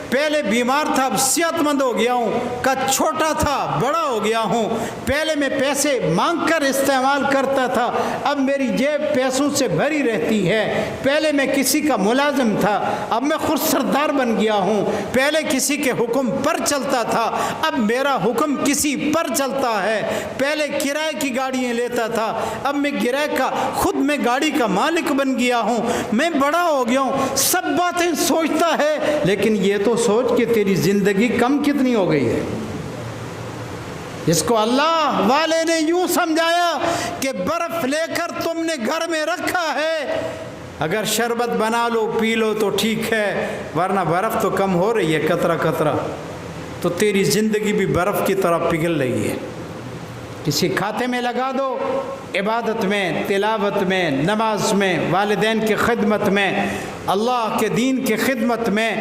پہلے بیمار تھا اب صحت مند ہو گیا ہوں، کا چھوٹا تھا بڑا ہو گیا ہوں، پہلے میں پیسے مانگ کر استعمال کرتا تھا اب میری جیب پیسوں سے بھری رہتی ہے، پہلے میں کسی کا ملازم تھا اب میں خود سردار بن گیا ہوں، پہلے کسی کے حکم پر چلتا تھا اب میرا حکم کسی پر چلتا ہے، پہلے کرائے کی گاڑیاں لیتا تھا اب میں کرائے کا خود میں گاڑی کا مالک بن گیا ہوں، میں بڑا ہو گیا ہوں۔ سب باتیں سوچتا ہے، لیکن یہ تو سوچ کہ تیری زندگی کم کتنی ہو گئی ہے۔ اس کو اللہ والے نے یوں سمجھایا کہ برف لے کر تم نے گھر میں رکھا ہے، اگر شربت بنا لو پی لو تو ٹھیک ہے، ورنہ برف تو کم ہو رہی ہے قطرہ قطرہ، تو تیری زندگی بھی برف کی طرح پگھل رہی ہے۔ کسی کھاتے میں لگا دو، عبادت میں، تلاوت میں، نماز میں، والدین کی خدمت میں، اللہ کے دین کی خدمت میں،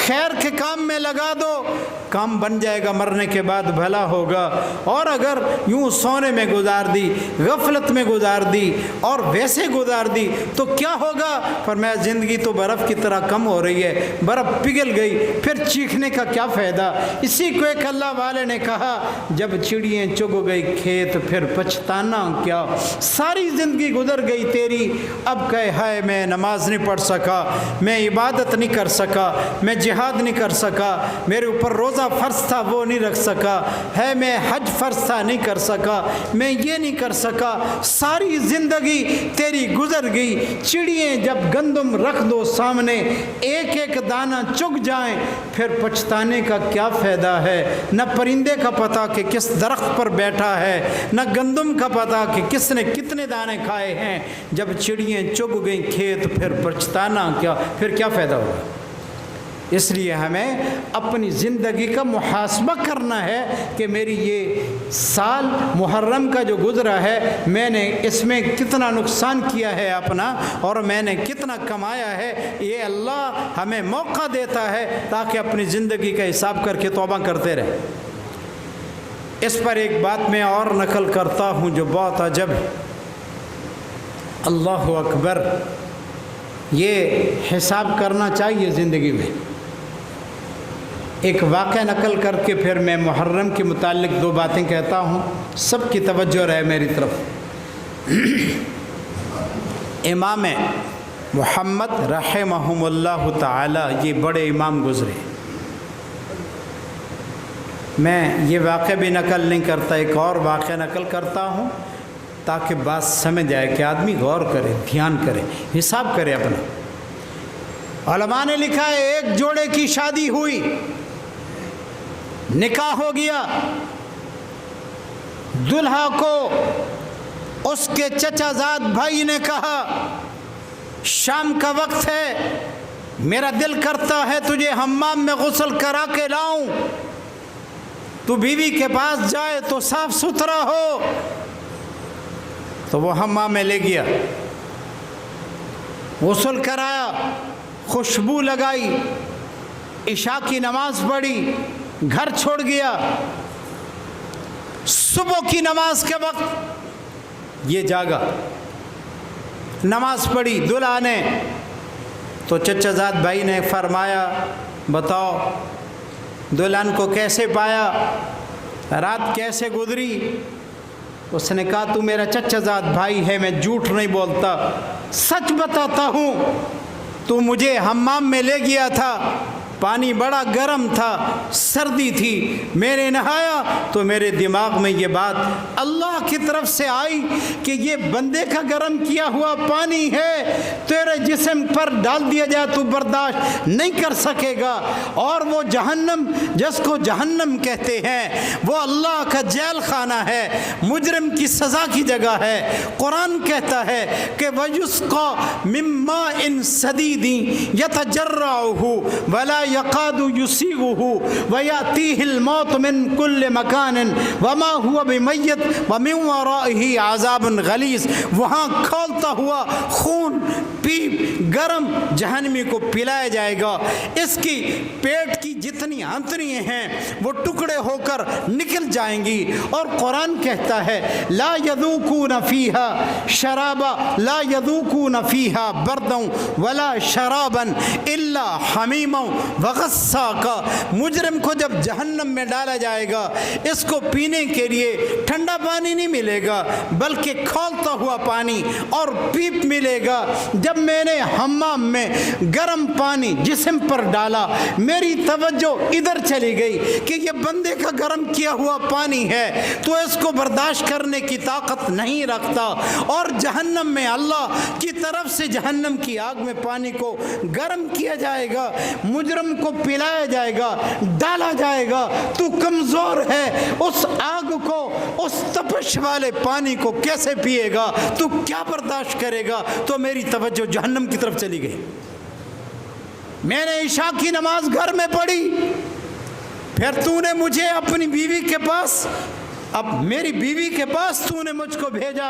خیر کے کام میں لگا دو، کام بن جائے گا، مرنے کے بعد بھلا ہوگا۔ اور اگر یوں سونے میں گزار دی، غفلت میں گزار دی اور ویسے گزار دی تو کیا ہوگا؟ فرمایا زندگی تو برف کی طرح کم ہو رہی ہے، برف پگھل گئی، پھر چیخنے کا کیا فائدہ؟ اسی کو ایک اللہ والے نے کہا، جب چڑیاں چگ گئی کھیت پھر پچھتانا کیا، ساری زندگی گزر گئی تیری، اب کہے ہائے میں نماز نہیں پڑھ سکا، میں عبادت نہیں کر سکا، میں جہاد نہیں کر سکا، میرے اوپر روزہ فرض تھا وہ نہیں رکھ سکا ہے، میں حج فرض تھا نہیں کر سکا، میں یہ نہیں کر سکا، ساری زندگی تیری گزر گئی۔ چڑیاں جب گندم رکھ دو سامنے ایک ایک دانہ چگ جائیں پھر پچھتانے کا کیا فائدہ ہے؟ نہ پرندے کا پتہ کہ کس درخت پر بیٹھا ہے، نہ گندم کا پتہ کہ کس نے کتنے دانے کھائے ہیں، جب چڑیاں چگ گئیں کھیت پھر پچھتانا کیا، پھر کیا فائدہ ہوگا؟ اس لیے ہمیں اپنی زندگی کا محاسبہ کرنا ہے کہ میری یہ سال محرم کا جو گزرا ہے میں نے اس میں کتنا نقصان کیا ہے اپنا، اور میں نے کتنا کمایا ہے۔ یہ اللہ ہمیں موقع دیتا ہے تاکہ اپنی زندگی کا حساب کر کے توبہ کرتے رہیں۔ اس پر ایک بات میں اور نقل کرتا ہوں جو بہت عجب ہے، اللہ اکبر، یہ حساب کرنا چاہیے زندگی میں۔ ایک واقعہ نقل کر کے پھر میں محرم کے متعلق 2 باتیں کہتا ہوں، سب کی توجہ رہے میری طرف۔ امام محمد رحمہم اللہ تعالی، یہ بڑے امام گزرے، میں یہ واقعہ بھی نقل نہیں کرتا، ایک اور واقعہ نقل کرتا ہوں تاکہ بات سمجھ آئے کہ آدمی غور کرے، دھیان کرے، حساب کرے اپنا۔ علماء نے لکھا ہے ایک جوڑے کی شادی ہوئی، نکاح ہو گیا، دلہا کو اس کے چچا زاد بھائی نے کہا شام کا وقت ہے، میرا دل کرتا ہے تجھے حمام میں غسل کرا کے لاؤں، تو بیوی کے پاس جائے تو صاف ستھرا ہو۔ تو وہ حمام میں لے گیا، غسل کرایا، خوشبو لگائی، عشاء کی نماز پڑھی، گھر چھوڑ گیا۔ صبح کی نماز کے وقت یہ جاگا، نماز پڑھی دلہا نے، تو چچا زاد بھائی نے فرمایا بتاؤ دلہن کو کیسے پایا، رات کیسے گزری؟ اس نے کہا تو میرا چچا زاد بھائی ہے، میں جھوٹ نہیں بولتا، سچ بتاتا ہوں، تو مجھے حمام میں لے گیا تھا، پانی بڑا گرم تھا، سردی تھی، میں نے نہایا تو میرے دماغ میں یہ بات اللہ کی طرف سے آئی کہ یہ بندے کا گرم کیا ہوا پانی ہے، تیرے جسم پر ڈال دیا جائے تو برداشت نہیں کر سکے گا، اور وہ جہنم جس کو جہنم کہتے ہیں وہ اللہ کا جیل خانہ ہے، مجرم کی سزا کی جگہ ہے۔ قرآن کہتا ہے کہ وَيُسْقَى مِن مَّاءٍ صَدِيدٍ يَتَجَرَّعُهُ وَلَا يَقَادُ يُسِيغُهُ وَيَأْتِيهِ الْمَوْتُ مِن كُلِّ مَكَانٍ وَمَا هُوَ بِمَيِّتٍ وَمِن وَرَائِهِ عَذَابٌ غَلِيظٌ، وہاں کھولتا ہوا خون پیپ گرم جہنمی کو پلایا جائے گا، اس کی پیٹ کی جتنی آنتڑیاں ہیں وہ ٹکڑے ہو کر نکل جائیں گی۔ اور قرآن کہتا ہے لا يذوقون فيها شرابا لا يذوقون فيها بردا ولا شرابا الا حمیما وغساقا، مجرم کو جب جہنم میں ڈالا جائے گا اس کو پینے کے لیے ٹھنڈا پانی نہیں ملے گا بلکہ کھولتا ہوا پانی اور پیپ ملے گا۔ جب میں نے حمام میں گرم پانی جسم پر ڈالا میری توجہ ادھر چلی گئی کہ یہ بندے کا گرم کیا ہوا پانی ہے تو اس کو برداشت کرنے کی طاقت نہیں رکھتا، اور جہنم میں اللہ کی طرف سے جہنم کی آگ میں پانی کو گرم کیا جائے گا، مجرم کو پلایا جائے گا، ڈالا جائے گا، تو کمزور ہے، اس آگ کو اس تپش والے پانی کو کیسے پیے گا، تو کیا برداشت کرے گا؟ تو میری توجہ جہنم کی طرف چلی گئی۔ میں نے عشاء کی نماز گھر میں پڑھی، پھر تو نے مجھے اپنی بیوی کے پاس، اب میری بیوی کے پاس تو نے مجھ کو بھیجا۔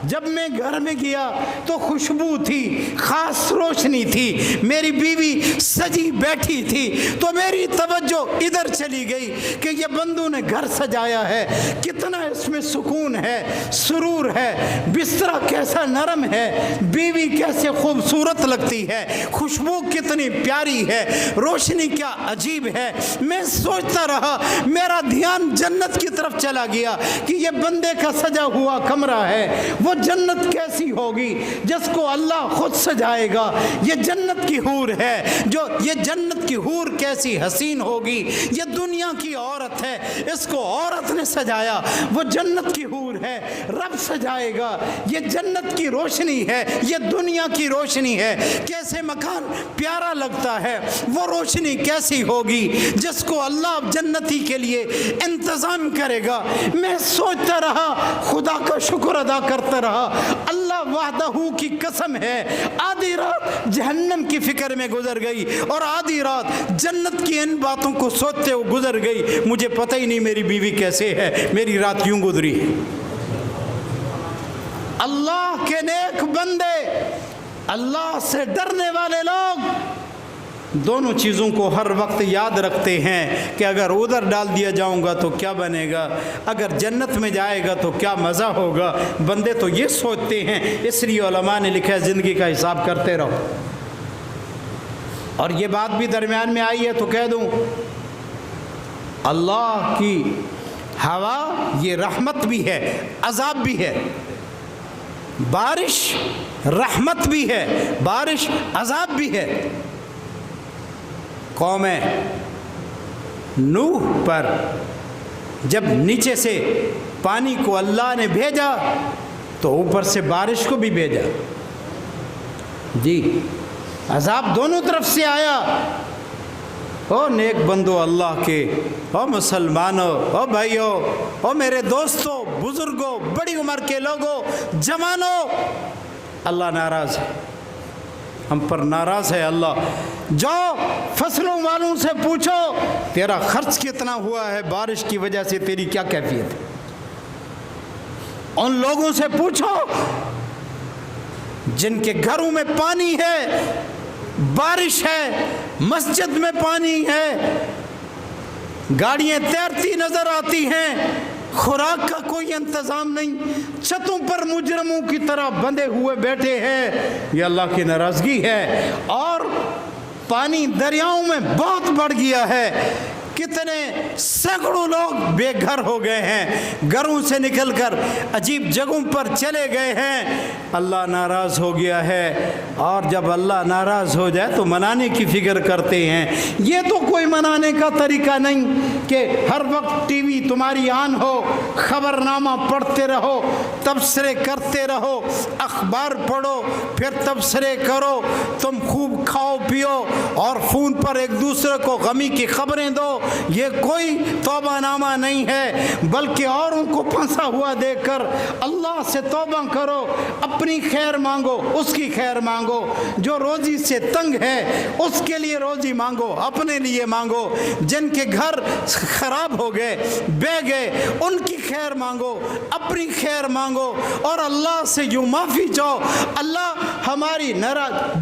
جب میں گھر میں گیا تو خوشبو تھی، خاص روشنی تھی، میری بیوی سجی بیٹھی تھی، تو میری توجہ ادھر چلی گئی کہ یہ بندوں نے گھر سجایا ہے، کتنا اس میں سکون ہے، سرور ہے، بستر کیسا نرم ہے، بیوی کیسے خوبصورت لگتی ہے، خوشبو کتنی پیاری ہے، روشنی کیا عجیب ہے۔ میں سوچتا رہا، میرا دھیان جنت کی طرف چلا گیا کہ یہ بندے کا سجا ہوا کمرہ ہے، وہ جنت کیسی ہوگی جس کو اللہ خود سجائے گا، یہ جنت کی حور ہے، جو یہ جنت کی حور کیسی حسین ہوگی، یہ دنیا کی عورت ہے، اس کو عورت نے سجایا، وہ جنت کی حور ہے، رب سجائے گا، یہ جنت کی روشنی ہے، یہ دنیا کی روشنی ہے، کیسے مکان پیارا لگتا ہے، وہ روشنی کیسی ہوگی جس کو اللہ جنتی کے لیے انتظام کرے گا۔ میں سوچتا رہا، خدا کا شکر ادا کرتا رہا، اللہ وحدہ کی قسم ہے، آدھی رات جہنم کی فکر میں گزر گئی اور آدھی رات جنت کی ان باتوں کو سوچتے ہوئے گزر گئی، مجھے پتہ ہی نہیں میری بیوی کیسے ہے، میری رات یوں گزری۔ اللہ کے نیک بندے، اللہ سے ڈرنے والے لوگ دونوں چیزوں کو ہر وقت یاد رکھتے ہیں کہ اگر ادھر ڈال دیا جاؤں گا تو کیا بنے گا، اگر جنت میں جائے گا تو کیا مزہ ہوگا۔ بندے تو یہ سوچتے ہیں، اس لیے علماء نے لکھا ہے زندگی کا حساب کرتے رہو۔ اور یہ بات بھی درمیان میں آئی ہے تو کہہ دوں، اللہ کی ہوا یہ رحمت بھی ہے، عذاب بھی ہے، بارش رحمت بھی ہے، بارش عذاب بھی ہے۔ قوم نوح پر جب نیچے سے پانی کو اللہ نے بھیجا تو اوپر سے بارش کو بھی بھیجا. جی عذاب دونوں طرف سے آیا. او نیک بندو اللہ کے، او مسلمانوں، او بھائیوں، او میرے دوستوں، بزرگوں، بڑی عمر کے لوگوں، جوانوں، اللہ ناراض ہے، ہم پر ناراض ہے اللہ. جاؤ فصلوں والوں سے پوچھو تیرا خرچ کتنا ہوا ہے، بارش کی وجہ سے تیری کیا کیفیت ہے. ان لوگوں سے پوچھو جن کے گھروں میں پانی ہے، بارش ہے، مسجد میں پانی ہے، گاڑیاں تیرتی نظر آتی ہیں، خوراک کا کوئی انتظام نہیں، چھتوں پر مجرموں کی طرح بندھے ہوئے بیٹھے ہیں. یہ اللہ کی ناراضگی ہے. اور پانی دریاؤں میں بہت بڑھ گیا ہے. کتنے سینکڑوں لوگ بے گھر ہو گئے ہیں، گھروں سے نکل کر عجیب جگہوں پر چلے گئے ہیں. اللہ ناراض ہو گیا ہے. اور جب اللہ ناراض ہو جائے تو منانے کی فکر کرتے ہیں. یہ تو کوئی منانے کا طریقہ نہیں کہ ہر وقت ٹی وی تمہاری آن ہو، خبر نامہ پڑھتے رہو، تبصرے کرتے رہو، اخبار پڑھو پھر تبصرے کرو، تم خوب کھاؤ پیو اور فون پر ایک دوسرے کو غمی کی خبریں دو. یہ کوئی توبہ نامہ نہیں ہے، بلکہ اوروں کو پھنسا ہوا دیکھ کر اللہ سے توبہ کرو. اپنی خیر مانگو، اس کی خیر مانگو. جو روزی سے تنگ ہے اس کے لیے روزی مانگو، اپنے لیے مانگو. جن کے گھر خراب ہو گئے، بہ گئے، ان کی خیر مانگو، اپنی خیر مانگو اور اللہ سے یوں معافی چاہو. اللہ ہماری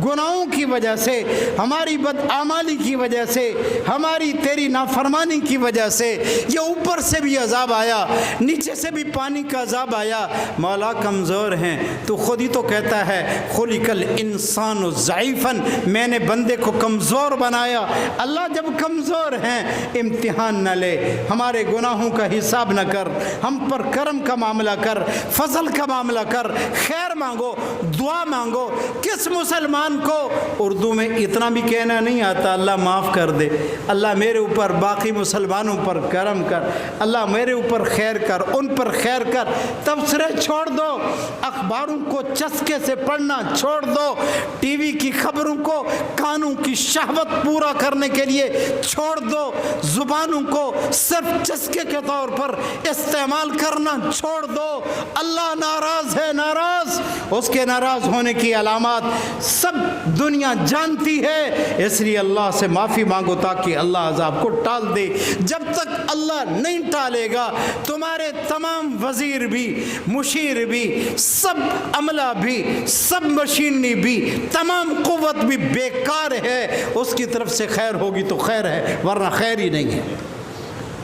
گناہوں کی وجہ سے، ہماری بدعمالی کی وجہ سے، ہماری تیری نافرمانی کی وجہ سے یہ اوپر سے بھی عذاب آیا، نیچے سے بھی پانی کا عذاب آیا. مولا کمزور ہیں، تو خود ہی تو کہتا ہے خلق الانسان ضعیفا، میں نے بندے کو کمزور بنایا. اللہ جب کمزور ہیں امتحان نہ لے، ہمارے گناہوں کا حساب نہ کر، ہم پر کرم کا معاملہ کر، فضل کا معاملہ کر، خیر مانگو، دعا مانگو. کس مسلمان کو اردو میں اتنا بھی کہنا نہیں آتا اللہ معاف کر دے، اللہ میرے اوپر باقی مسلمانوں پر کرم کر، اللہ میرے اوپر خیر کر، ان پر خیر کر. تبصرے چھوڑ دو، اخباروں کو چسکے سے پڑھنا چھوڑ دو، ٹی وی کی خبروں کو کانوں کی شہوت پورا کرنے کے لیے چھوڑ دو، زبانوں کو صرف چسکے کے طور پر استعمال کرنا چھوڑ دو. اللہ ناراض ہے، ناراض. اس کے ناراض ہونے کی علامات سب دنیا جانتی ہے، اس لیے اللہ سے معافی مانگو تاکہ اللہ عذاب کو ٹال دے. جب تک اللہ نہیں ٹالے گا تمہارے تمام وزیر بھی، مشیر بھی، سب عملہ بھی، سب مشینری بھی، تمام قوت بھی بیکار ہے. اس کی طرف سے خیر ہوگی تو خیر ہے، ورنہ خیر ہی نہیں ہے.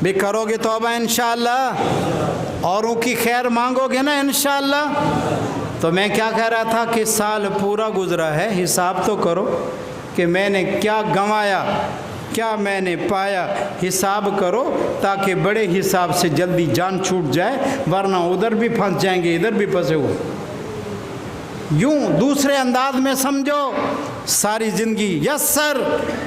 بھی کرو گے توبہ انشاءاللہ، اوروں کی خیر مانگو گے نا انشاءاللہ. تو میں کیا کہہ رہا تھا کہ سال پورا گزرا ہے، حساب تو کرو کہ میں نے کیا گنوایا، کیا میں نے پایا. حساب کرو تاکہ بڑے حساب سے جلدی جان چھوٹ جائے، ورنہ ادھر بھی پھنس جائیں گے، ادھر بھی پھنسے ہوئے. یوں دوسرے انداز میں سمجھو، ساری زندگی یس سر،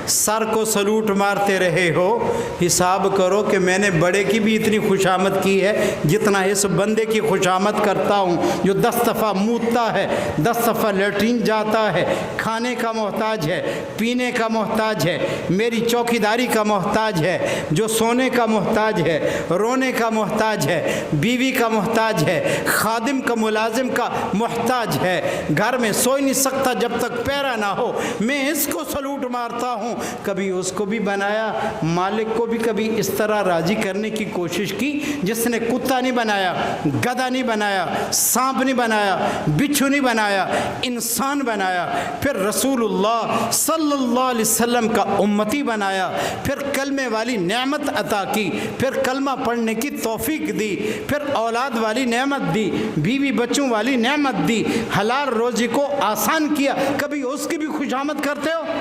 سر کو سلوٹ مارتے رہے ہو. حساب کرو کہ میں نے بڑے کی بھی اتنی خوشامد کی ہے جتنا اس بندے کی خوشامد کرتا ہوں جو 10 دفعہ موتتا ہے، 10 دفعہ لیٹرین جاتا ہے، کھانے کا محتاج ہے، پینے کا محتاج ہے، میری چوکیداری کا محتاج ہے، جو سونے کا محتاج ہے، رونے کا محتاج ہے، بیوی کا محتاج ہے، خادم کا، ملازم کا محتاج ہے، گھر میں سوئی نہیں سکتا جب تک پیرا نہ ہو. میں اس کو سلوٹ مارتا ہوں. کبھی اس کو بھی بنایا، مالک کو بھی کبھی اس طرح راضی کرنے کی کوشش کی جس نے کتا نہیں بنایا، گدھا نہیں بنایا، سانپ نہیں بنایا، بچھو نہیں بنایا، انسان بنایا. پھر رسول اللہ صلی اللہ علیہ وسلم کا امتی بنایا، پھر کلمے والی نعمت عطا کی، پھر کلمہ پڑھنے کی توفیق دی، پھر اولاد والی نعمت دی، بیوی بچوں والی نعمت دی، حلال روزی کو آسان کیا. کبھی اس کی بھی خوشامد کرتے ہو؟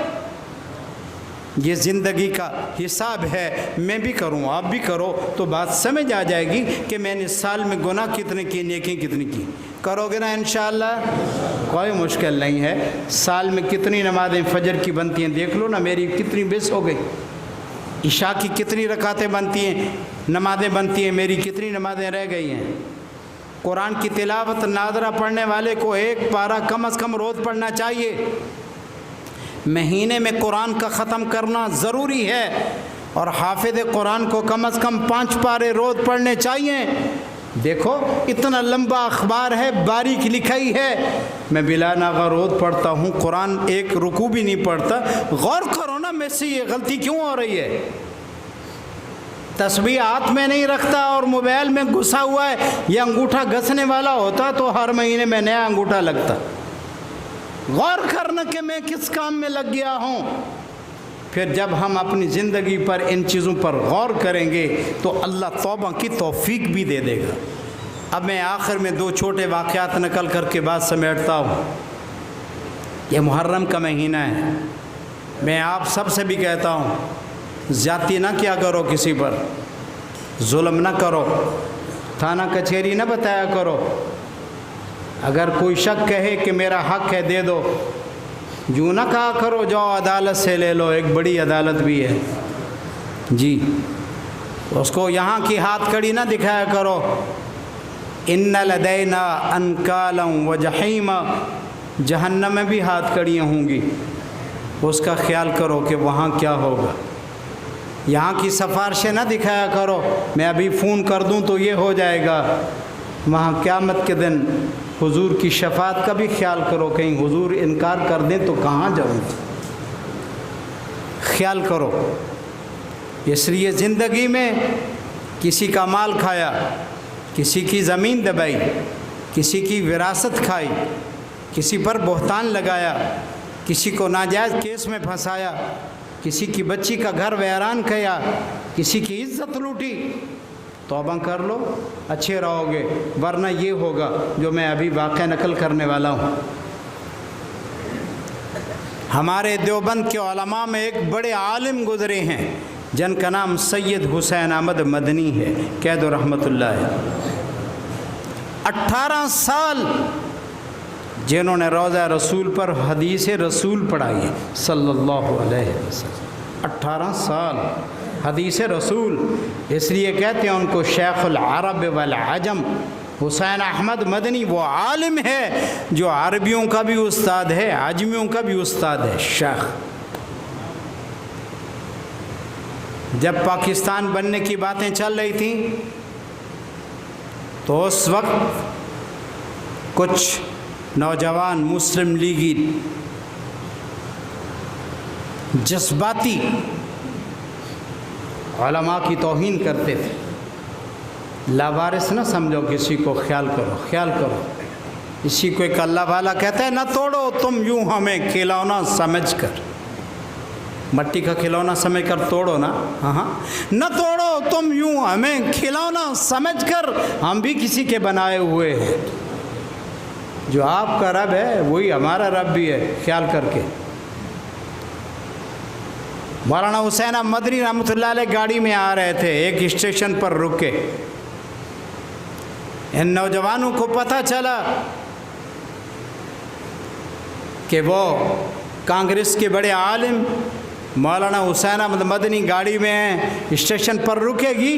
یہ زندگی کا حساب ہے. میں بھی کروں، آپ بھی کرو تو بات سمجھ آ جائے گی کہ میں نے سال میں گناہ کتنے کی، نیکی کتنی کی. کرو گے نا انشاءاللہ؟ کوئی مشکل نہیں ہے. سال میں کتنی نمازیں فجر کی بنتی ہیں دیکھ لو نا، میری کتنی مس ہو گئی. عشاء کی کتنی رکعتیں بنتی ہیں، نمازیں بنتی ہیں، میری کتنی نمازیں رہ گئی ہیں؟ قرآن کی تلاوت نادرہ پڑھنے والے کو ایک پارہ کم از کم روز پڑھنا چاہیے۔ مہینے میں قرآن کا ختم کرنا ضروری ہے، اور حافظ قرآن کو کم از کم 5 پارے روز پڑھنے چاہیے۔ دیکھو اتنا لمبا اخبار ہے، باریک لکھائی ہے، میں بلا ناغہ روز پڑھتا ہوں، قرآن ایک رکوع بھی نہیں پڑھتا۔ غور کرو نا میں سے یہ غلطی کیوں ہو رہی ہے؟ تسبیح ہاتھ میں نہیں رکھتا اور موبائل میں گھسا ہوا ہے، یہ انگوٹھا گھسنے والا ہوتا تو ہر مہینے میں نیا انگوٹھا لگتا۔ غور کرنا کہ میں کس کام میں لگ گیا ہوں۔ پھر جب ہم اپنی زندگی پر ان چیزوں پر غور کریں گے تو اللہ توبہ کی توفیق بھی دے دے گا۔ اب میں آخر میں 2 چھوٹے واقعات نقل کر کے بات سمیٹتا ہوں۔ یہ محرم کا مہینہ ہے، میں آپ سب سے بھی کہتا ہوں زیادتی نہ کیا کرو، کسی پر ظلم نہ کرو، تھانہ کچہری نہ بتایا کرو۔ اگر کوئی شخص کہے کہ میرا حق ہے دے دو، یوں نہ کہا کرو جاؤ عدالت سے لے لو، ایک بڑی عدالت بھی ہے جی، اس کو یہاں کی ہاتھ کڑی نہ دکھایا کرو۔ ان لدینا انکالا وجحیما، جہنم میں بھی ہاتھ کڑیاں ہوں گی، اس کا خیال کرو کہ وہاں کیا ہوگا۔ یہاں کی سفارشیں نہ دکھایا کرو، میں ابھی فون کر دوں تو یہ ہو جائے گا، وہاں قیامت کے دن حضور کی شفاعت کا بھی خیال کرو، کہیں حضور انکار کر دیں تو کہاں جاؤں؟ خیال کرو۔ اس لیے زندگی میں کسی کا مال کھایا، کسی کی زمین دبائی، کسی کی وراثت کھائی، کسی پر بہتان لگایا، کسی کو ناجائز کیس میں پھنسایا، کسی کی بچی کا گھر ویران کیا، کسی کی عزت لوٹی، توبہ کر لو، اچھے رہو گے، ورنہ یہ ہوگا جو میں ابھی واقعہ نقل کرنے والا ہوں۔ ہمارے دیوبند کے علماء میں ایک بڑے عالم گزرے ہیں جن کا نام سید حسین احمد مدنی ہے، قید و رحمت اللہ ہے۔ 18 سال جنہوں نے روضہ رسول پر حدیث رسول پڑھائی ہے صلی اللہ علیہ وسلم، 18 سال حدیث رسول، اس لیے کہتے ہیں ان کو شیخ العرب والعجم۔ حسین احمد مدنی وہ عالم ہے جو عربیوں کا بھی استاد ہے، عجمیوں کا بھی استاد ہے، شیخ۔ جب پاکستان بننے کی باتیں چل رہی تھیں تو اس وقت کچھ نوجوان مسلم لیگی جذباتی علماء کی توہین کرتے تھے۔ لاوارث نہ سمجھو کسی کو، خیال کرو، خیال کرو۔ اسی کو ایک اللہ والا کہتا ہے، نہ توڑو تم یوں ہمیں کھلونا سمجھ کر، مٹی کا کھلونا سمجھ کر توڑو نا، ہاں، نہ توڑو تم یوں ہمیں کھلونا سمجھ کر، ہم بھی کسی کے بنائے ہوئے ہیں، جو آپ کا رب ہے وہی ہمارا رب بھی ہے، خیال کر کے۔ مولانا حسین مدنی رحمۃ اللہ علیہ گاڑی میں آ رہے تھے، ایک اسٹیشن پر رکے، ان نوجوانوں کو پتہ چلا کہ وہ کانگریس کے بڑے عالم مولانا حسین احمد مدنی گاڑی میں ہیں، اسٹیشن پر رکے گی،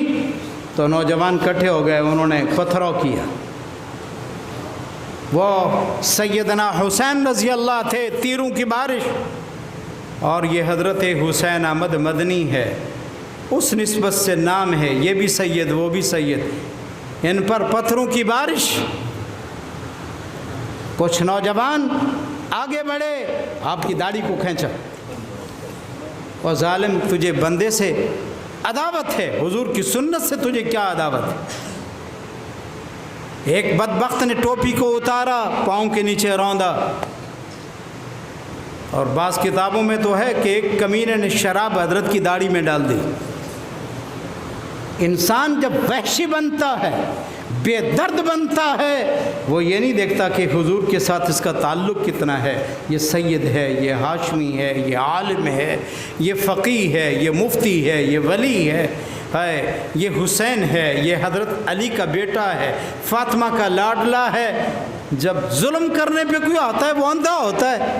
تو نوجوان کٹھے ہو گئے، انہوں نے پتھروں کیا۔ وہ سیدنا حسین رضی اللہ تھے، تیروں کی بارش، اور یہ حضرت حسین احمد مدنی ہے، اس نسبت سے نام ہے، یہ بھی سید وہ بھی سید، ان پر پتھروں کی بارش۔ کچھ نوجوان آگے بڑھے، آپ کی داڑھی کو کھینچا، اور ظالم تجھے بندے سے عداوت ہے، حضور کی سنت سے تجھے کیا عداوت ہے؟ ایک بدبخت نے ٹوپی کو اتارا، پاؤں کے نیچے روندا، اور بعض کتابوں میں تو ہے کہ ایک کمینے نے شراب حضرت کی داڑھی میں ڈال دی۔ انسان جب وحشی بنتا ہے، بے درد بنتا ہے، وہ یہ نہیں دیکھتا کہ حضور کے ساتھ اس کا تعلق کتنا ہے، یہ سید ہے، یہ ہاشمی ہے، یہ عالم ہے، یہ فقیہ ہے، یہ مفتی ہے، یہ ولی ہے، یہ حسین ہے، یہ حضرت علی کا بیٹا ہے، فاطمہ کا لاڈلا ہے۔ جب ظلم کرنے پہ کوئی آتا ہے وہ اندھا ہوتا ہے،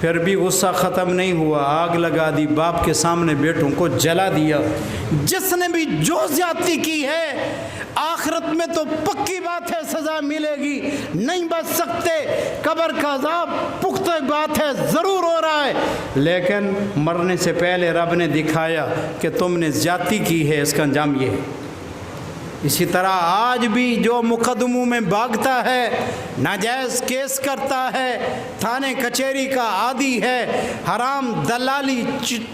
پھر بھی غصہ ختم نہیں ہوا، آگ لگا دی، باپ کے سامنے بیٹوں کو جلا دیا۔ جس نے بھی جو زیادتی کی ہے آخرت میں تو پکی بات ہے سزا ملے گی، نہیں بچ سکتے، قبر کا عذاب پختہ بات ہے ضرور ہو رہا ہے، لیکن مرنے سے پہلے رب نے دکھایا کہ تم نے زیادتی کی ہے، اس کا انجام یہ ہے۔ اسی طرح آج بھی جو مقدموں میں بھاگتا ہے، ناجائز کیس کرتا ہے، تھانے کچہری کا عادی ہے، حرام دلالی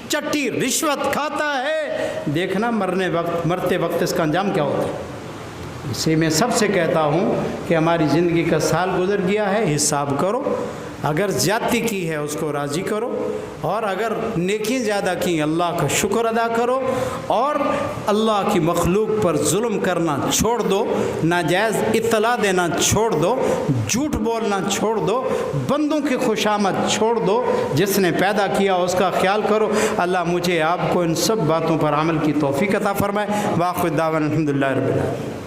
چٹی رشوت کھاتا ہے، دیکھنا مرتے وقت اس کا انجام کیا ہوتا ہے۔ اسی میں سب سے کہتا ہوں کہ ہماری زندگی کا سال گزر گیا ہے، حساب کرو، اگر زیادتی کی ہے اس کو راضی کرو، اور اگر نیکی زیادہ کی اللہ کا شکر ادا کرو، اور اللہ کی مخلوق پر ظلم کرنا چھوڑ دو، ناجائز اطلاع دینا چھوڑ دو، جھوٹ بولنا چھوڑ دو، بندوں کی خوشامد چھوڑ دو، جس نے پیدا کیا اس کا خیال کرو۔ اللہ مجھے آپ کو ان سب باتوں پر عمل کی توفیق عطا فرمائے۔ وآخر دعوانا الحمدللہ رب العالمین۔